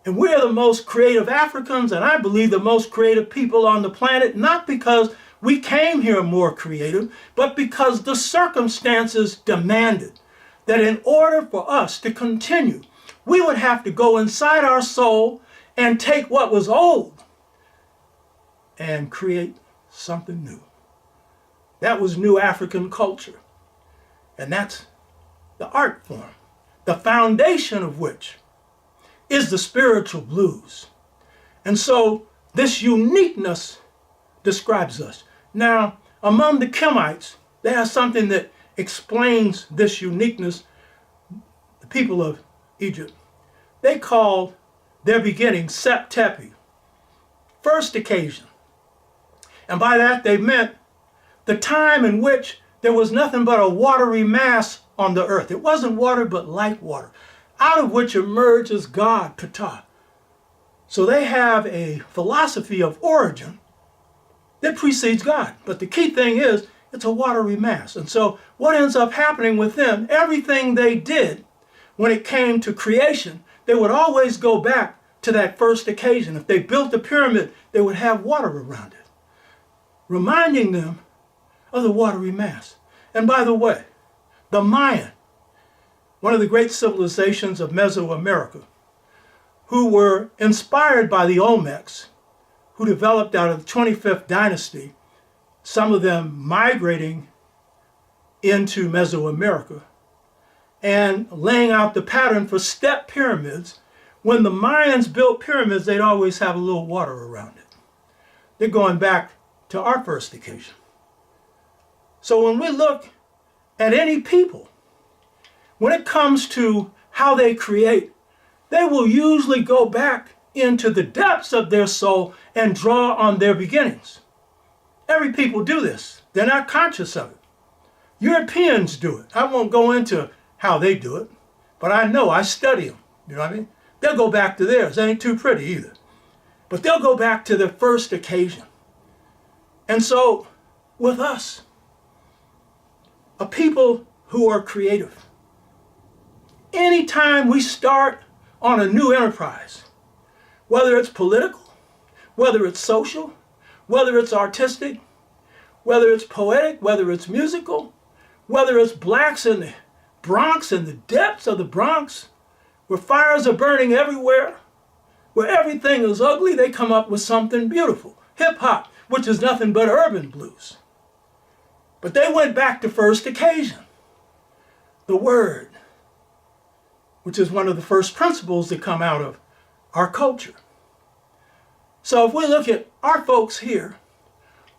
And we're the most creative Africans, and I believe the most creative people on the planet, not because we came here more creative, but because the circumstances demanded that in order for us to continue, we would have to go inside our soul and take what was old and create something new. That was new African culture. And that's the art form, the foundation of which is the spiritual blues. And so this uniqueness describes us. Now, among the Kemites, there's something that explains this uniqueness. The people of Egypt, they called their beginning Sep Tepi, first occasion. And by that they meant the time in which there was nothing but a watery mass on the earth. It wasn't water, but light water, out of which emerges God, Ptah. So they have a philosophy of origin that precedes God. But the key thing is, it's a watery mass. And so what ends up happening with them, everything they did when it came to creation, they would always go back to that first occasion. If they built a pyramid, they would have water around it, reminding them of the watery mass. And by the way, the Mayan, one of the great civilizations of Mesoamerica, who were inspired by the Olmecs, who developed out of the 25th dynasty, some of them migrating into Mesoamerica and laying out the pattern for step pyramids. When the Mayans built pyramids, they'd always have a little water around it. They're going back to our first occasion. So when we look at any people, when it comes to how they create, they will usually go back into the depths of their soul and draw on their beginnings. Every people do this. They're not conscious of it. Europeans do it. I won't go into how they do it, but I know, I study them. You know what I mean? They'll go back to theirs. They ain't too pretty either. But they'll go back to their first occasion. And so, with us, a people who are creative, anytime we start on a new enterprise, whether it's political, whether it's social, whether it's artistic, whether it's poetic, whether it's musical, whether it's blacks in the Bronx, in the depths of the Bronx, where fires are burning everywhere, where everything is ugly, they come up with something beautiful. Hip hop, which is nothing but urban blues. But they went back to first occasion. The word, which is one of the first principles that come out of our culture. So if we look at our folks here,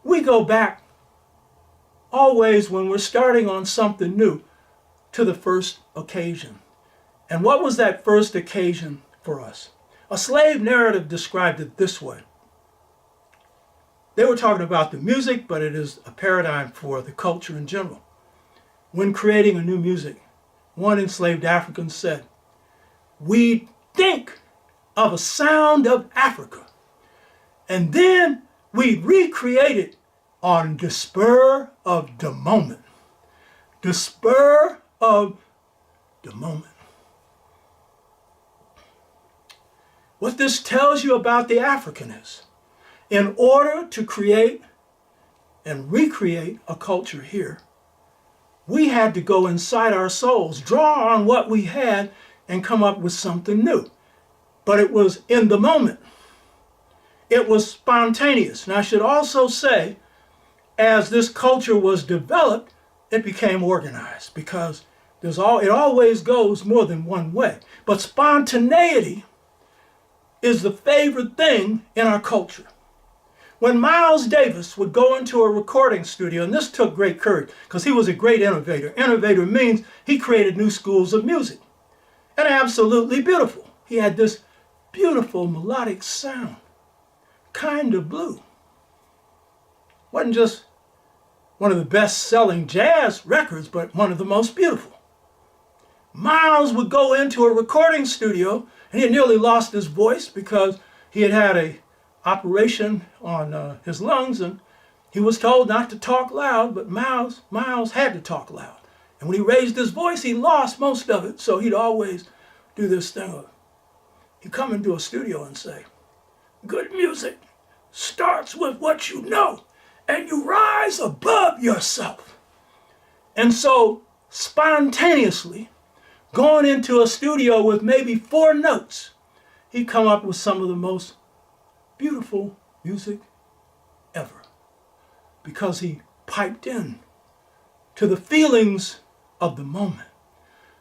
we go back always when we're starting on something new to the first occasion. And what was that first occasion for us? A slave narrative described it this way. They were talking about the music, but it is a paradigm for the culture in general. When creating a new music, one enslaved African said, we think of a sound of Africa, and then we recreate it on the spur of the moment. The spur of the moment. What this tells you about the African is, in order to create and recreate a culture here, we had to go inside our souls, draw on what we had, and come up with something new. But it was in the moment. It was spontaneous. And I should also say, as this culture was developed, it became organized, because it always goes more than one way. But spontaneity is the favorite thing in our culture. When Miles Davis would go into a recording studio, and this took great courage because he was a great innovator. Innovator means he created new schools of music, and absolutely beautiful. He had this beautiful melodic sound, kind of blue. Wasn't just one of the best-selling jazz records, but one of the most beautiful. Miles would go into a recording studio, and he had nearly lost his voice because he had a operation on his lungs, and he was told not to talk loud, but Miles had to talk loud. And when he raised his voice, he lost most of it, so he'd always do this thing of, he'd come into a studio and say, "Good music starts with what you know, and you rise above yourself." And so, spontaneously, going into a studio with maybe 4 notes, he'd come up with some of the most beautiful music ever, because he piped in to the feelings of the moment.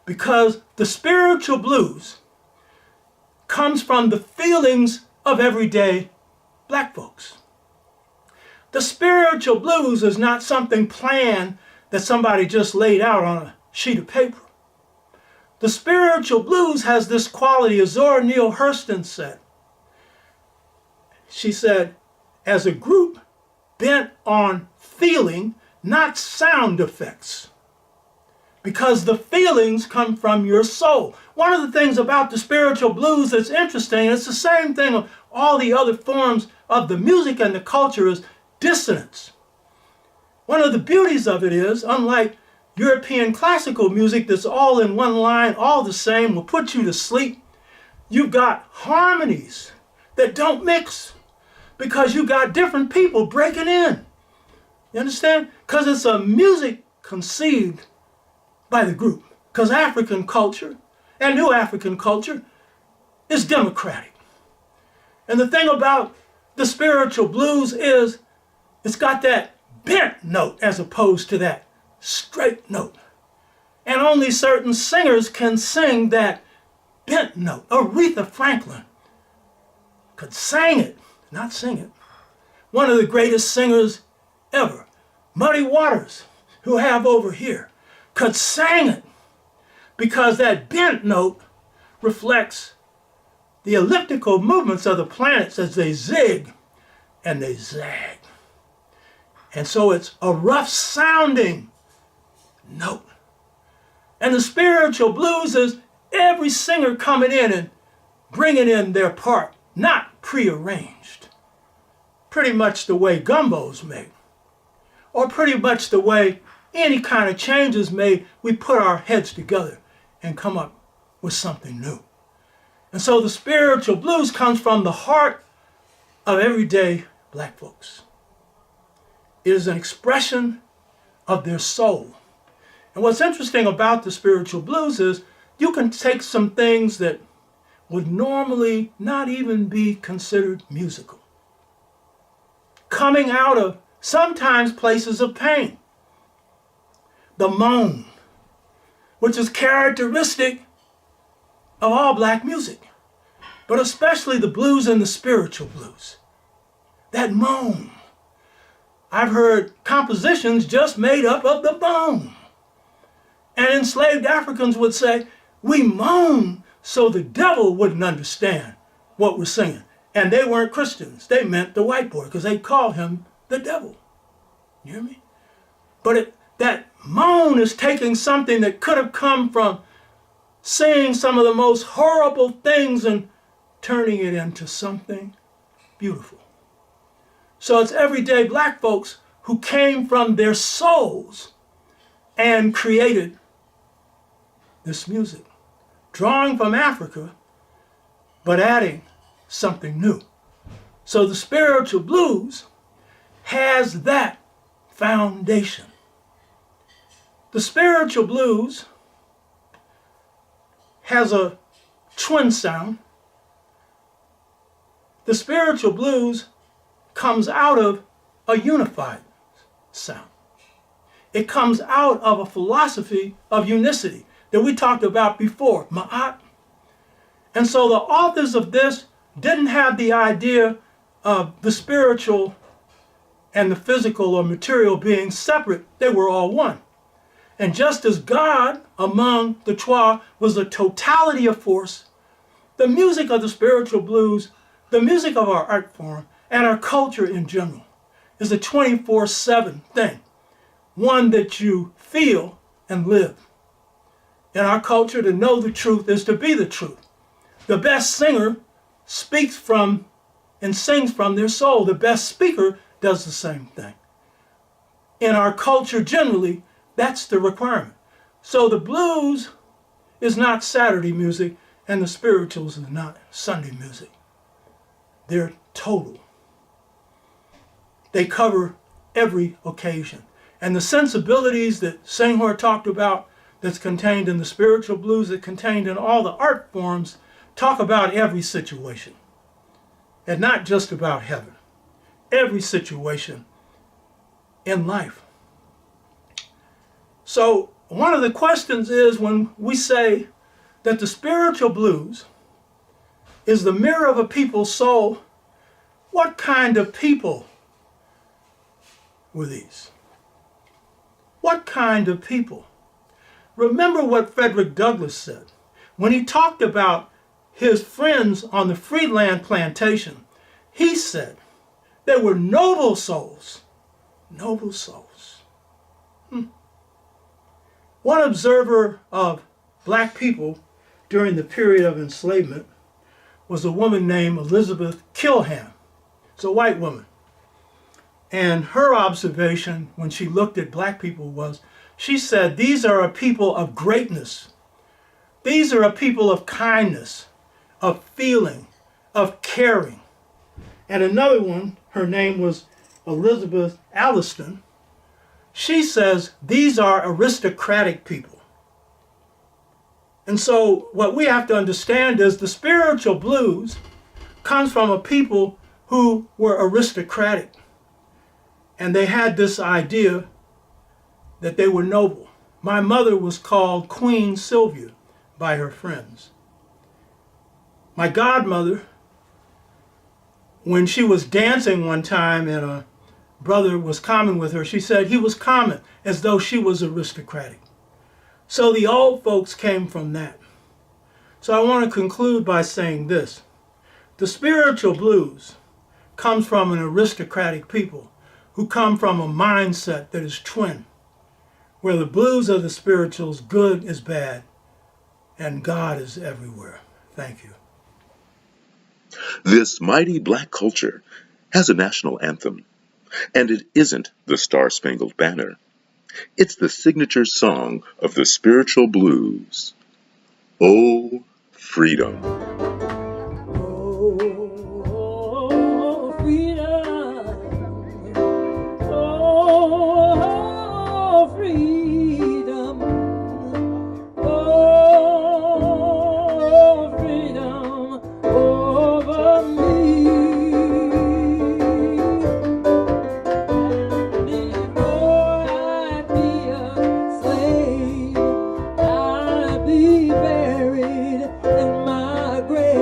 Because the spiritual blues comes from the feelings of everyday black folks. The spiritual blues is not something planned that somebody just laid out on a sheet of paper. The spiritual blues has this quality, as Zora Neale Hurston said. She said, as a group bent on feeling, not sound effects. Because the feelings come from your soul. One of the things about the spiritual blues that's interesting, and it's the same thing of all the other forms of the music and the culture, is dissonance. One of the beauties of it is, unlike European classical music that's all in one line, all the same, will put you to sleep, you've got harmonies that don't mix, because you got different people breaking in. You understand? Because it's a music conceived by the group. Because African culture and New African culture is democratic. And the thing about the spiritual blues is it's got that bent note as opposed to that straight note. And only certain singers can sing that bent note. Aretha Franklin could sing it, not sing it. One of the greatest singers ever, Muddy Waters, who I have over here, could sing it, because that bent note reflects the elliptical movements of the planets as they zig and they zag. And so it's a rough sounding note. And the spiritual blues is every singer coming in and bringing in their part, not prearranged. Pretty much the way gumbo's made, or pretty much the way any kind of change is made, we put our heads together and come up with something new. And so the spiritual blues comes from the heart of everyday black folks. It is an expression of their soul. And what's interesting about the spiritual blues is you can take some things that would normally not even be considered musical, coming out of sometimes places of pain. The moan, which is characteristic of all black music, but especially the blues and the spiritual blues. That moan. I've heard compositions just made up of the moan. And enslaved Africans would say, we moan so the devil wouldn't understand what we're singing. And they weren't Christians. They meant the white boy, because they called him the devil. You hear me? But that moan is taking something that could have come from saying some of the most horrible things and turning it into something beautiful. So it's everyday black folks who came from their souls and created this music, drawing from Africa, but adding something new. So the spiritual blues has that foundation. The spiritual blues has a twin sound. The spiritual blues comes out of a unified sound. It comes out of a philosophy of unicity that we talked about before, Ma'at. And so the authors of this didn't have the idea of the spiritual and the physical or material being separate. They were all one. And just as God among the Twa was a totality of force, the music of the spiritual blues, the music of our art form, and our culture in general is a 24/7 thing, one that you feel and live. In our culture, to know the truth is to be the truth. The best singer speaks from and sings from their soul. The best speaker does the same thing. In our culture generally, that's the requirement. So the blues is not Saturday music and the spirituals is not Sunday music. They're total. They cover every occasion. And the sensibilities that Senghor talked about that's contained in the spiritual blues, that contained in all the art forms, talk about every situation. And not just about heaven. Every situation in life. So one of the questions is, when we say that the spiritual blues is the mirror of a people's soul, what kind of people were these? What kind of people? Remember what Frederick Douglass said when he talked about his friends on the Freeland plantation. He said they were noble souls. Noble souls. One observer of black people during the period of enslavement was a woman named Elizabeth Kilham. It's a white woman. And her observation when she looked at black people was, she said, these are a people of greatness. These are a people of kindness, of feeling, of caring. And another one, her name was Elizabeth Alliston. She says, these are aristocratic people. And so what we have to understand is the spiritual blues comes from a people who were aristocratic. And they had this idea that they were noble. My mother was called Queen Sylvia by her friends. My godmother, when she was dancing one time and a brother was common with her, she said he was common, as though she was aristocratic. So the old folks came from that. So I want to conclude by saying this. The spiritual blues comes from an aristocratic people who come from a mindset that is twin, where the blues are the spirituals, good is bad, and God is everywhere. Thank you. This mighty black culture has a national anthem, and it isn't the Star-Spangled Banner. It's the signature song of the spiritual blues. Oh, freedom. Oh, freedom. Oh, freedom. Oh, freedom over me. Before I'd be a slave, I'd be buried in my grave.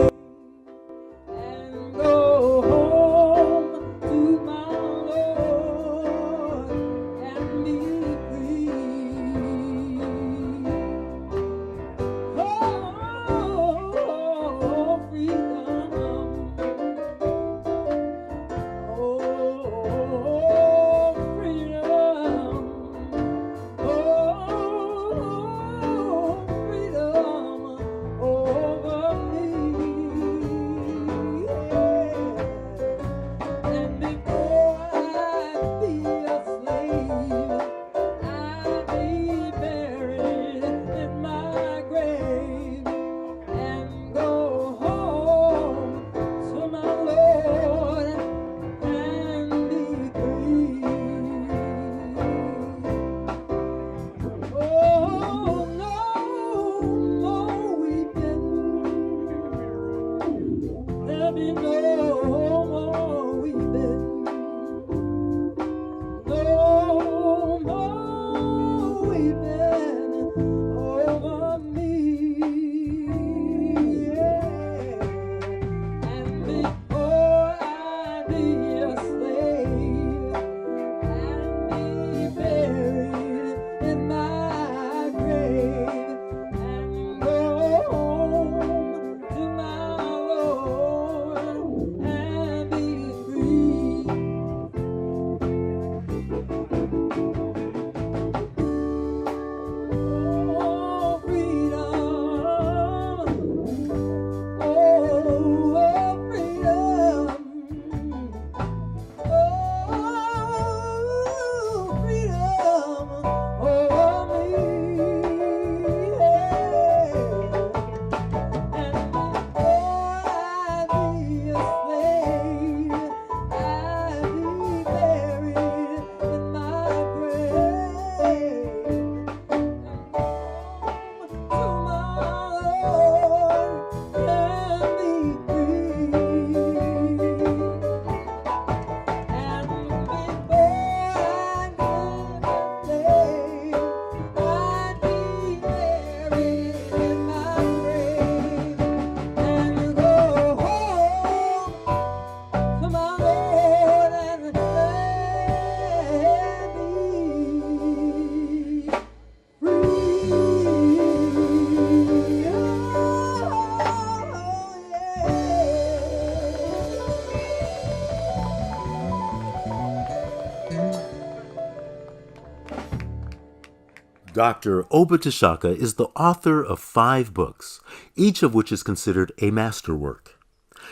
Dr. Oba T'Shaka is the author of 5 books, each of which is considered a masterwork.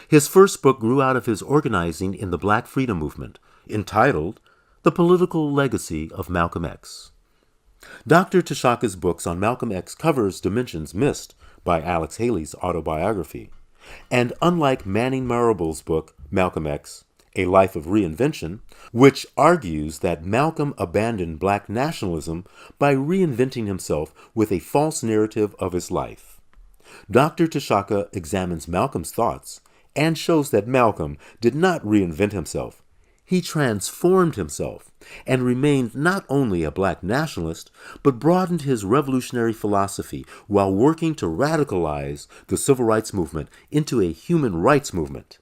His first book grew out of his organizing in the Black Freedom Movement, entitled The Political Legacy of Malcolm X. Dr. T'Shaka's books on Malcolm X covers dimensions missed by Alex Haley's autobiography, and unlike Manning Marable's book, Malcolm X, A Life of Reinvention, which argues that Malcolm abandoned black nationalism by reinventing himself with a false narrative of his life. Dr. T'Shaka examines Malcolm's thoughts and shows that Malcolm did not reinvent himself. He transformed himself and remained not only a black nationalist, but broadened his revolutionary philosophy while working to radicalize the civil rights movement into a human rights movement.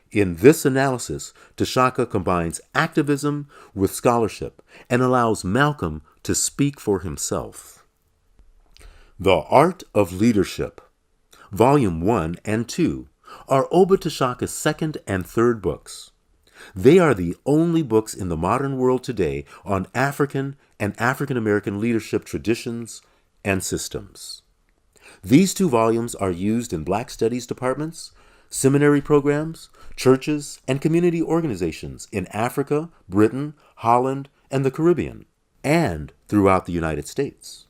In this analysis, T'Shaka combines activism with scholarship and allows Malcolm to speak for himself. The Art of Leadership, Volume 1 and 2, are Oba T'Shaka's second and third books. They are the only books in the modern world today on African and African American leadership traditions and systems. These 2 volumes are used in Black Studies departments, seminary programs, churches, and community organizations in Africa, Britain, Holland, and the Caribbean, and throughout the United States.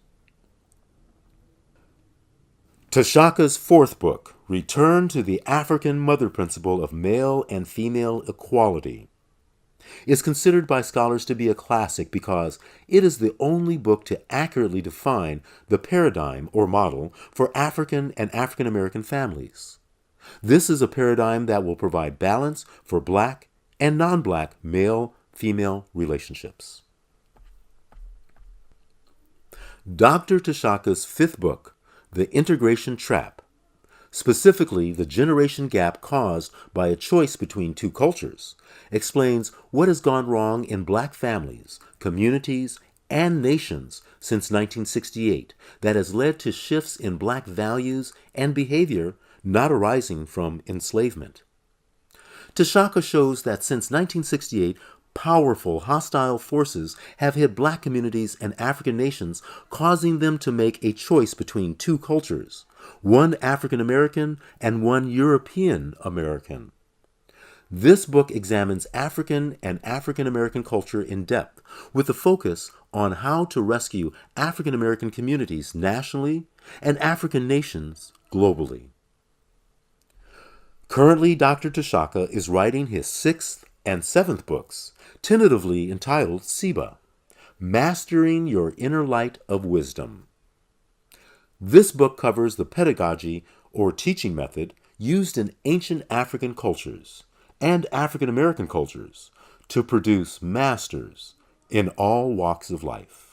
T'Shaka's 4th book, Return to the African Mother Principle of Male and Female Equality, is considered by scholars to be a classic because it is the only book to accurately define the paradigm or model for African and African American families. This is a paradigm that will provide balance for black and non-black male-female relationships. Dr. T'Shaka's 5th book, The Integration Trap, specifically the generation gap caused by a choice between 2 cultures, explains what has gone wrong in black families, communities, and nations since 1968 that has led to shifts in black values and behavior not arising from enslavement. T'Shaka shows that since 1968, powerful hostile forces have hit black communities and African nations, causing them to make a choice between 2 cultures, one African American and one European American. This book examines African and African American culture in depth, with a focus on how to rescue African American communities nationally and African nations globally. Currently, Dr. T'Shaka is writing his 6th and 7th books, tentatively entitled Seba, Mastering Your Inner Light of Wisdom. This book covers the pedagogy or teaching method used in ancient African cultures and African American cultures to produce masters in all walks of life.